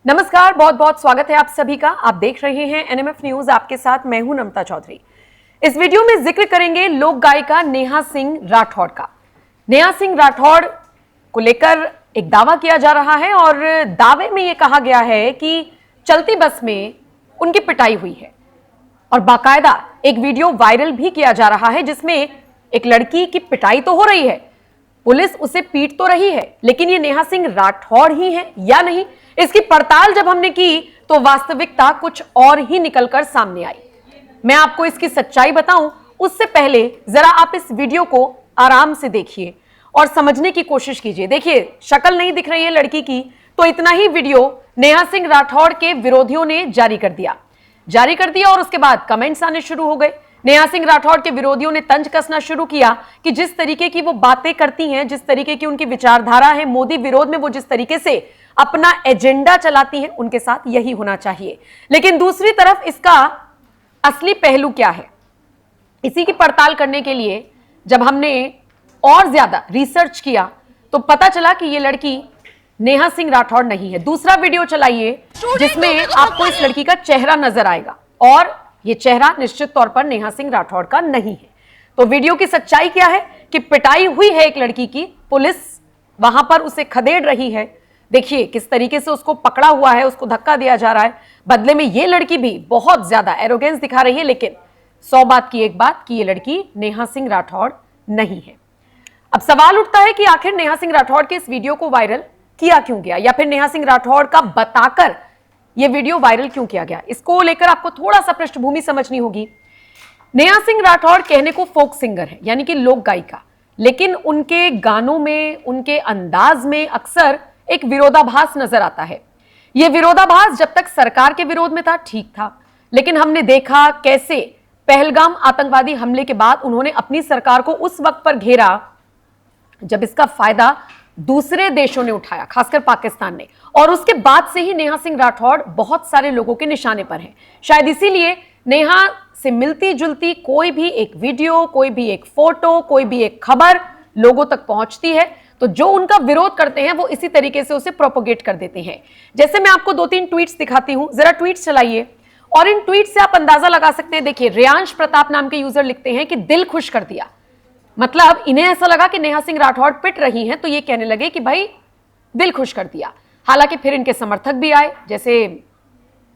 नमस्कार, बहुत बहुत स्वागत है आप सभी का। आप देख रहे हैं एनएमएफ न्यूज, आपके साथ मैं हूं नमता चौधरी। इस वीडियो में जिक्र करेंगे लोक गायिका नेहा सिंह राठौड़ का। नेहा सिंह राठौड़ को लेकर एक दावा किया जा रहा है और दावे में यह कहा गया है कि चलती बस में उनकी पिटाई हुई है और बाकायदा एक वीडियो वायरल भी किया जा रहा है जिसमें एक लड़की की पिटाई तो हो रही है, पुलिस उसे पीट तो रही है, लेकिन ये नेहा सिंह राठौड़ ही है या नहीं, इसकी पड़ताल जब हमने की तो वास्तविकता कुछ और ही निकलकर सामने आई। मैं आपको इसकी सच्चाई बताऊं उससे पहले जरा आप इस वीडियो को आराम से देखिए और समझने की कोशिश कीजिए। देखिए, शक्ल नहीं दिख रही है लड़की की, तो इतना ही वीडियो नेहा सिंह राठौड़ के विरोधियों ने जारी कर दिया और उसके बाद कमेंट्स आने शुरू हो गए। नेहा सिंह राठौड़ के विरोधियों ने तंज कसना शुरू किया कि जिस तरीके की वो बातें करती हैं, जिस तरीके की उनकी विचारधारा है, मोदी विरोध में वो जिस तरीके से अपना एजेंडा चलाती हैं, उनके साथ यही होना चाहिए। लेकिन दूसरी तरफ इसका असली पहलू क्या है, इसी की पड़ताल करने के लिए जब हमने और ज्यादा रिसर्च किया तो पता चला कि ये लड़की नेहा सिंह राठौड़ नहीं है। दूसरा वीडियो चलाइए जिसमें आपको इस लड़की का चेहरा नजर आएगा और ये चेहरा निश्चित तौर पर नेहा सिंह राठौड़ का नहीं है। तो वीडियो की सच्चाई क्या है कि पिटाई हुई है एक लड़की की, पुलिस वहां पर उसे खदेड़ रही है। देखिए किस तरीके से उसको पकड़ा हुआ है, उसको धक्का दिया जा रहा है। बदले में ये लड़की भी बहुत ज्यादा एरोगेंस दिखा रही है, लेकिन 100 बात की एक बात कि ये लड़की नेहा सिंह राठौड़ नहीं है। अब सवाल उठता है कि आखिर नेहा सिंह राठौड़ के इस वीडियो को वायरल किया क्यों गया, या फिर नेहा सिंह राठौड़ का बताकर यह वीडियो वायरल क्यों किया गया। इसको लेकर आपको थोड़ा सा पृष्ठभूमि समझनी होगी। नेहा सिंह राठौड़ कहने को फोक सिंगर है, यानी कि लोक गायिका, लेकिन उनके गानों में, उनके अंदाज में अक्सर एक विरोधाभास नजर आता है। यह विरोधाभास जब तक सरकार के विरोध में था ठीक था, लेकिन हमने देखा कैसे पहलगाम आतंकवादी हमले के बाद उन्होंने अपनी सरकार को उस वक्त पर घेरा जब इसका फायदा दूसरे देशों ने उठाया, खासकर पाकिस्तान ने, और उसके बाद से ही नेहा सिंह राठौड़ बहुत सारे लोगों के निशाने पर हैं। शायद इसीलिए नेहा से मिलती जुलती कोई भी एक वीडियो, कोई भी एक फोटो, कोई भी एक खबर लोगों तक पहुंचती है तो जो उनका विरोध करते हैं वो इसी तरीके से उसे प्रोपोगेट कर देते हैं। जैसे मैं आपको 2-3 ट्वीट्स दिखाती हूं, जरा ट्वीट्स चलाइए और इन ट्वीट्स से आप अंदाजा लगा सकते हैं। देखिए, रियांश प्रताप नाम के यूजर लिखते हैं कि दिल खुश कर दिया, मतलब इन्हें ऐसा लगा कि नेहा सिंह राठौड़ पिट रही हैं तो ये कहने लगे कि भाई दिल खुश कर दिया। हालांकि फिर इनके समर्थक भी आए, जैसे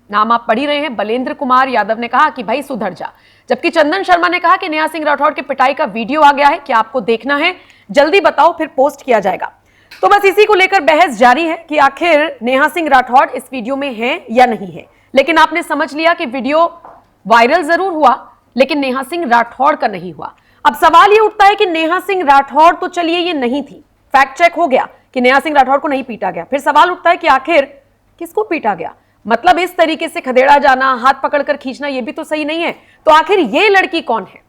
नाम आप पढ़ ही रहे हैं, बलेंद्र कुमार यादव ने कहा कि भाई सुधर जा, जबकि चंदन शर्मा ने कहा कि नेहा सिंह राठौड़ के पिटाई का वीडियो आ गया है, क्या आपको देखना है, जल्दी बताओ, फिर पोस्ट किया जाएगा। तो बस इसी को लेकर बहस जारी है कि आखिर नेहा सिंह राठौड़ इस वीडियो में है या नहीं है। लेकिन आपने समझ लिया कि वीडियो वायरल जरूर हुआ, लेकिन नेहा सिंह राठौड़ का नहीं हुआ। अब सवाल ये उठता है कि नेहा सिंह राठौड़ तो चलिए ये नहीं थी, फैक्ट चेक हो गया कि नेहा सिंह राठौड़ को नहीं पीटा गया। फिर सवाल उठता है कि आखिर किसको पीटा गया, मतलब इस तरीके से खदेड़ा जाना, हाथ पकड़कर खींचना, ये भी तो सही नहीं है। तो आखिर ये लड़की कौन है?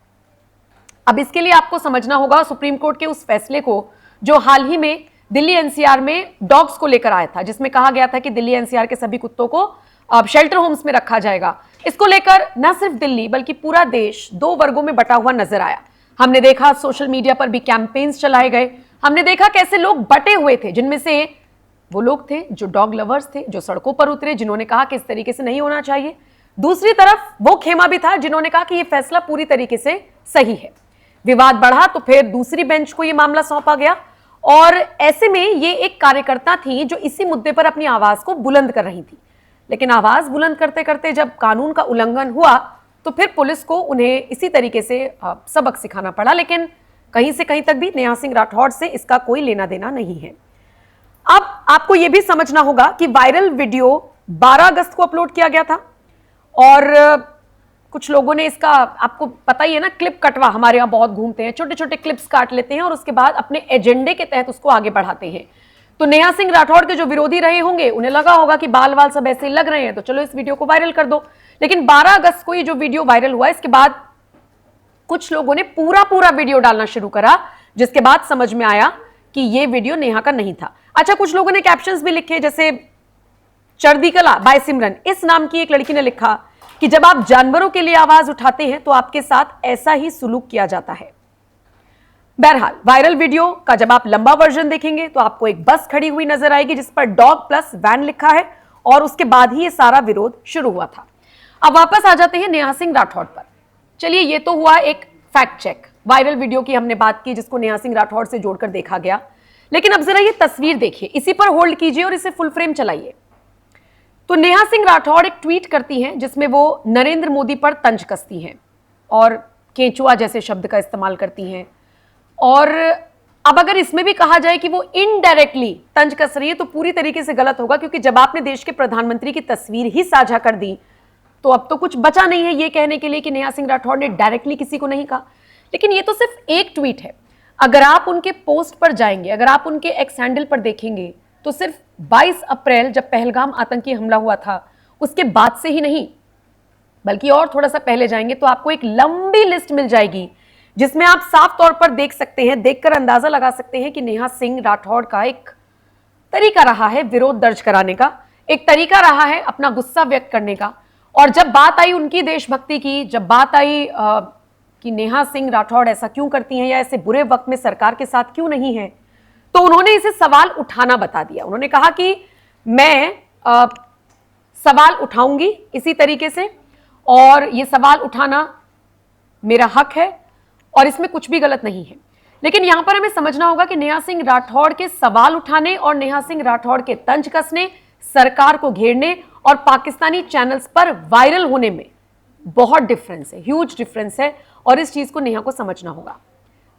अब इसके लिए आपको समझना होगा सुप्रीम कोर्ट के उस फैसले को जो हाल ही में दिल्ली एनसीआर में डॉग्स को लेकर आया था, जिसमें कहा गया था कि दिल्ली एनसीआर के सभी कुत्तों को अब शेल्टर होम्स में रखा जाएगा। इसको लेकर न सिर्फ दिल्ली बल्कि पूरा देश 2 वर्गों में बटा हुआ नजर आया। हमने देखा सोशल मीडिया पर भी कैंपेन्स चलाए गए, हमने देखा कैसे लोग बटे हुए थे, जिनमें से वो लोग थे जो डॉग लवर्स थे, जो सड़कों पर उतरे, जिन्होंने कहा कि इस तरीके से नहीं होना चाहिए। दूसरी तरफ वो खेमा भी था जिन्होंने कहा कि यह फैसला पूरी तरीके से सही है। विवाद बढ़ा तो फिर दूसरी बेंच को यह मामला सौंपा गया और ऐसे में ये एक कार्यकर्ता थी जो इसी मुद्दे पर अपनी आवाज को बुलंद कर रही थी। लेकिन आवाज बुलंद करते करते जब कानून का उल्लंघन हुआ तो फिर पुलिस को उन्हें इसी तरीके से सबक सिखाना पड़ा। लेकिन कहीं से कहीं तक भी नेहा सिंह राठौड़ से इसका कोई लेना देना नहीं है। अब आपको यह भी समझना होगा कि वायरल वीडियो 12 अगस्त को अपलोड किया गया था और कुछ लोगों ने इसका, आपको पता ही है ना, क्लिप कटवा हमारे यहाँ बहुत घूमते हैं, छोटे छोटे क्लिप्स काट लेते हैं और उसके बाद अपने एजेंडे के तहत उसको आगे बढ़ाते हैं। तो नेहा सिंह राठौड़ के जो विरोधी रहे होंगे उन्हें लगा होगा कि बाल वाल सब ऐसे लग रहे हैं तो चलो इस वीडियो को वायरल कर दो। लेकिन 12 अगस्त को ये जो वीडियो वायरल हुआ, इसके बाद कुछ लोगों ने पूरा वीडियो डालना शुरू करा, जिसके बाद समझ में आया कि ये वीडियो नेहा का नहीं था। अच्छा, कुछ लोगों ने कैप्शंस भी लिखे, जैसे चढ़दी कला बाय सिमरन, इस नाम की एक लड़की ने लिखा कि जब आप जानवरों के लिए आवाज उठाते हैं तो आपके साथ ऐसा ही सुलूक किया जाता है। बहरहाल वायरल वीडियो का जब आप लंबा वर्जन देखेंगे तो आपको एक बस खड़ी हुई नजर आएगी जिस पर डॉग प्लस वैन लिखा है और उसके बाद ही ये सारा विरोध शुरू हुआ था। अब वापस आ जाते हैं नेहा सिंह राठौड़ पर। चलिए, ये तो हुआ एक फैक्ट चेक, वायरल वीडियो की हमने बात की जिसको नेहा सिंह राठौड़ से जोड़कर देखा गया। लेकिन अब जरा ये तस्वीर देखिए, इसी पर होल्ड कीजिए और इसे फुल फ्रेम चलाइए। तो नेहा सिंह राठौड़ एक ट्वीट करती हैं जिसमें वो नरेंद्र मोदी पर तंज कसती हैं और केंचुआ जैसे शब्द का इस्तेमाल करती हैं। और अब अगर इसमें भी कहा जाए कि वो इनडायरेक्टली तंज कस रही है तो पूरी तरीके से गलत होगा, क्योंकि जब आपने देश के प्रधानमंत्री की तस्वीर ही साझा कर दी तो अब तो कुछ बचा नहीं है ये कहने के लिए कि नेहा सिंह राठौड़ ने डायरेक्टली किसी को नहीं कहा। लेकिन ये तो सिर्फ एक ट्वीट है। अगर आप उनके पोस्ट पर जाएंगे, अगर आप उनके एक्स हैंडल पर देखेंगे तो सिर्फ 22 अप्रैल जब पहलगाम आतंकी हमला हुआ था उसके बाद से ही नहीं, बल्कि और थोड़ा सा पहले जाएंगे तो आपको एक लंबी लिस्ट मिल जाएगी जिसमें आप साफ तौर पर देख सकते हैं, देखकर अंदाजा लगा सकते हैं कि नेहा सिंह राठौड़ का एक तरीका रहा है विरोध दर्ज कराने का, एक तरीका रहा है अपना गुस्सा व्यक्त करने का। और जब बात आई उनकी देशभक्ति की, जब बात आई कि नेहा सिंह राठौड़ ऐसा क्यों करती हैं या ऐसे बुरे वक्त में सरकार के साथ क्यों नहीं है, तो उन्होंने इसे सवाल उठाना बता दिया। उन्होंने कहा कि मैं सवाल उठाऊंगी इसी तरीके से, और ये सवाल उठाना मेरा हक है और इसमें कुछ भी गलत नहीं है। लेकिन यहां पर हमें समझना होगा कि नेहा सिंह राठौड़ के सवाल उठाने और नेहा सिंह राठौड़ के तंज कसने, सरकार को घेरने और पाकिस्तानी चैनल्स पर वायरल होने में बहुत डिफरेंस है, ह्यूज डिफरेंस है, और इस चीज को नेहा को समझना होगा।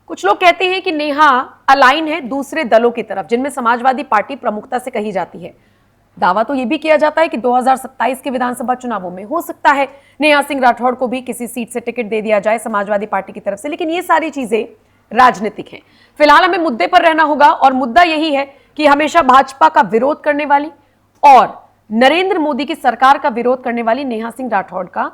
कुछ लोग कहते हैं कि नेहा अलाइन है दूसरे दलों की तरफ जिनमें समाजवादी पार्टी प्रमुखता से कही जाती है। दावा तो यह भी किया जाता है कि 2027 के विधानसभा चुनावों में हो सकता है नेहा सिंह राठौड़ को भी किसी सीट से टिकट दे दिया जाए समाजवादी पार्टी की तरफ से। लेकिन ये सारी चीजें राजनीतिक हैं। फिलहाल हमें मुद्दे पर रहना होगा, और मुद्दा यही है कि हमेशा भाजपा का विरोध करने वाली और नरेंद्र मोदी की सरकार का विरोध करने वाली नेहा सिंह राठौड़ का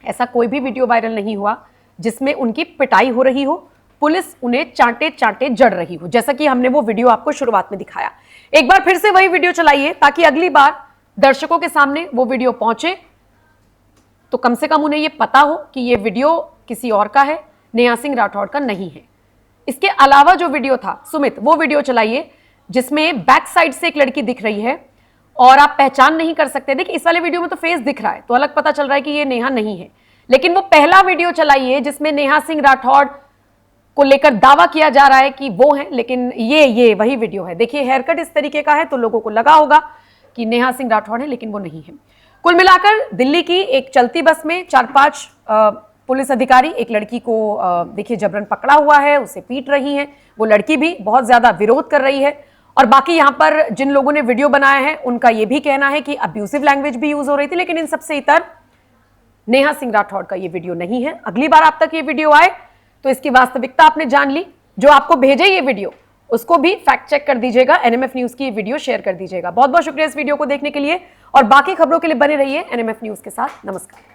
ऐसा कोई भी वीडियो वायरल नहीं हुआ जिसमें उनकी पिटाई हो रही हो, पुलिस उन्हें चांटे चांटे जड़ रही हो, जैसा कि हमने वो वीडियो आपको शुरुआत में दिखाया। एक बार फिर से वही वीडियो चलाइए ताकि अगली बार दर्शकों के सामने वो वीडियो पहुंचे तो कम से कम उन्हें ये पता हो कि ये वीडियो किसी और का है, नेहा सिंह राठौड़ का नहीं है। इसके अलावा जो वीडियो था सुमित, वो वीडियो चलाइए जिसमें बैक साइड से एक लड़की दिख रही है और आप पहचान नहीं कर सकते। देखिए, इस वाले वीडियो में तो फेस दिख रहा है तो अलग पता चल रहा है कि ये नेहा नहीं है, लेकिन वो पहला वीडियो चलाइए जिसमें नेहा सिंह राठौड़ को लेकर दावा किया जा रहा है कि वो है, लेकिन ये वही वीडियो है। देखिए, हेयर कट इस तरीके का है तो लोगों को लगा होगा कि नेहा सिंह राठौड़ है, लेकिन वो नहीं है। कुल मिलाकर दिल्ली की एक चलती बस में 4-5 पुलिस अधिकारी एक लड़की को देखिए जबरन पकड़ा हुआ है, उसे पीट रही हैं। वो लड़की भी बहुत ज्यादा विरोध कर रही है, और बाकी यहां पर जिन लोगों ने वीडियो बनाया है उनका यह भी कहना है कि अब्यूसिव लैंग्वेज भी यूज हो रही थी। लेकिन इन सबसे इतर नेहा सिंह राठौड़ का ये वीडियो नहीं है। अगली बार आप तक ये वीडियो आए तो इसकी वास्तविकता आपने जान ली। जो आपको भेजे ये वीडियो उसको भी फैक्ट चेक कर दीजिएगा, एनएमएफ न्यूज की ये वीडियो शेयर कर दीजिएगा। बहुत बहुत शुक्रिया इस वीडियो को देखने के लिए, और बाकी खबरों के लिए बने रहिए एनएमएफ न्यूज के साथ। नमस्कार।